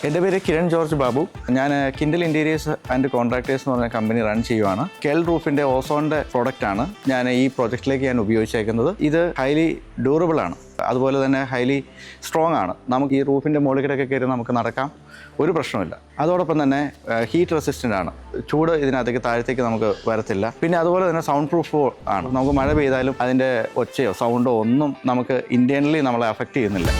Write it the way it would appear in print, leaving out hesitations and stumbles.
എൻ്റെ പേര് കിരൺ ജോർജ് ബാബു. ഞാൻ കിൻഡൽ ഇൻറ്റീരിയേഴ്സ് ആൻഡ് കോൺട്രാക്ടേഴ്സ് എന്ന് പറഞ്ഞ കമ്പനി റൺ ചെയ്യുവാണ്. കെൽ റൂഫിൻ്റെ ഓസോണിൻ്റെ പ്രോഡക്റ്റാണ് ഞാൻ ഈ പ്രോജക്റ്റിലേക്ക് ഞാൻ ഉപയോഗിച്ചേക്കുന്നത്. ഇത് ഹൈലി ഡ്യൂറബിൾ ആണ്, അതുപോലെ തന്നെ ഹൈലി സ്ട്രോങ് ആണ്. നമുക്ക് ഈ റൂഫിൻ്റെ മുകളിലൊക്കെ കയറി നമുക്ക് നടക്കാം, ഒരു പ്രശ്നമില്ല. അതോടൊപ്പം തന്നെ ഹീറ്റ് റെസിസ്റ്റൻ്റ് ആണ്, ചൂട് ഇതിനകത്തേക്ക് താഴത്തേക്ക് നമുക്ക് വരത്തില്ല. പിന്നെ അതുപോലെ തന്നെ സൗണ്ട് പ്രൂഫ് ആണ്. നമുക്ക് മഴ പെയ്താലും അതിൻ്റെ ഒച്ചയോ സൗണ്ടോ ഒന്നും നമുക്ക് ഇൻറ്റേർണലി നമ്മളെ അഫക്റ്റ് ചെയ്യുന്നില്ല.